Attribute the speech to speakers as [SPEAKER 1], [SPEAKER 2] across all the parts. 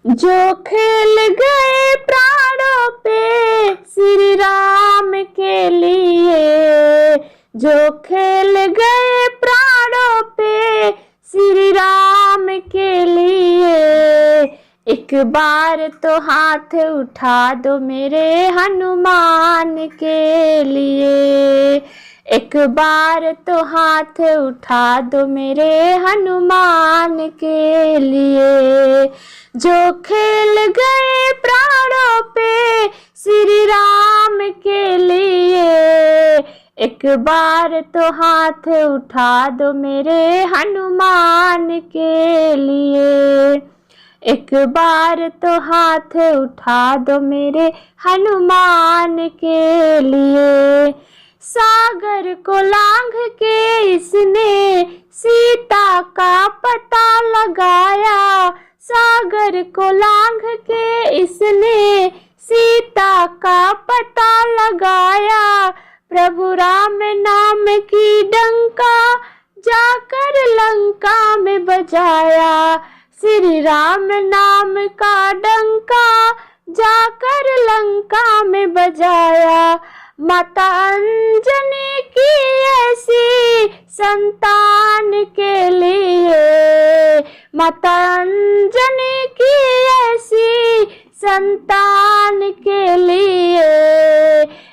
[SPEAKER 1] जो खेल गए प्राणों पे श्री राम के लिए, जो खेल गए प्राणों पे श्री राम के लिए, एक बार तो हाथ उठा दो मेरे हनुमान के लिए, एक बार तो हाथ उठा दो मेरे हनुमान के लिए। जो खेल गए प्राणों पे श्री राम के लिए, एक बार तो हाथ उठा दो मेरे हनुमान के लिए, एक बार तो हाथ उठा दो मेरे हनुमान के लिए। सागर को लांघ के इसने सीता का पता लगाया, सागर को लांघ के इसने सीता का पता लगाया। प्रभु राम नाम की डंका जाकर लंका में बजाया, श्री राम नाम का डंका जाकर लंका में बजाया। माता अंजनी की ऐसी संतान के लिए, माता अंजनी की ऐसी संतान के लिए,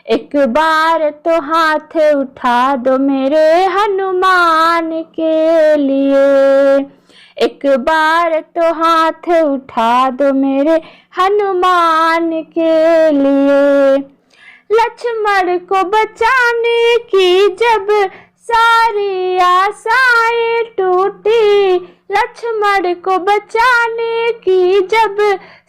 [SPEAKER 1] एक बार तो हाथ उठा दो मेरे हनुमान के लिए, एक बार तो हाथ उठा दो मेरे हनुमान के लिए। लक्ष्मण को बचाने की जब सारी आशाएं टूटी, लक्ष्मण को बचाने की जब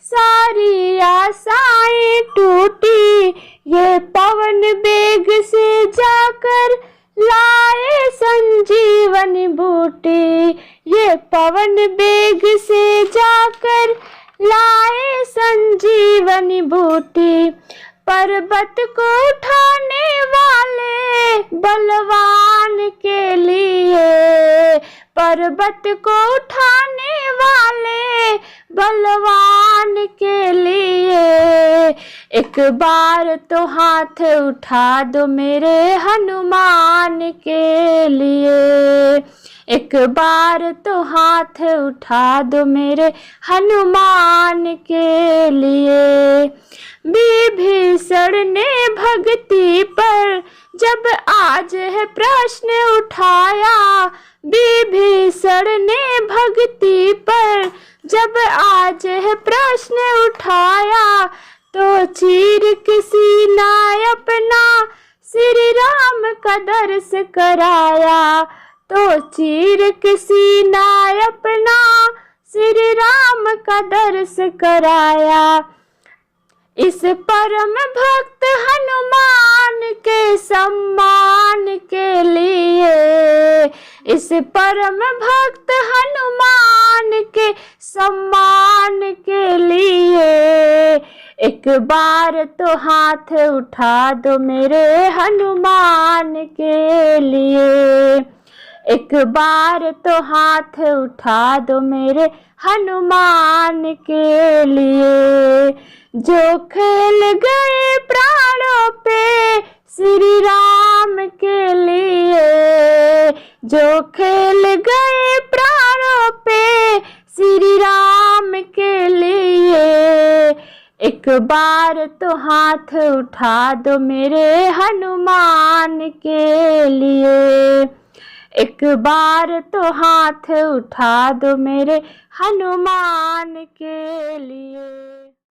[SPEAKER 1] सारी आशाएं टूटी, ये पवन बेग से जाकर लाए संजीवनी बूटी, ये पवन बेग से जाकर लाए संजीवनी बूटी। पर्वत को उठाने वाले बलवान के लिए, पर्वत को उठाने वाले बलवान के लिए, एक बार तो हाथ उठा दो मेरे हनुमान के लिए, एक बार तो हाथ उठा दो मेरे हनुमान के लिए। विभीषण ने भक्ति पर जब आज है प्रश्न उठाया, विभीषण ने भक्ति पर जब आज है प्रश्न उठाया, तो चीर किसी ने अपना श्री राम का दर्श कराया, तो चीर किसी ने अपना श्री राम का दर्श कराया। इस परम भक्त हनुमान के सम्मान के लिए, इस परम भक्त हनुमान के सम्मान के लिए, एक बार तो हाथ उठा दो मेरे हनुमान के लिए, एक बार तो हाथ उठा दो मेरे हनुमान के लिए। जो खेल गए प्राणों पे श्री राम के लिए, जो खेल गए प्राणों पे श्री राम के लिए, एक बार तो हाथ उठा दो मेरे हनुमान के लिए, एक बार तो हाथ उठा दो मेरे हनुमान के लिए।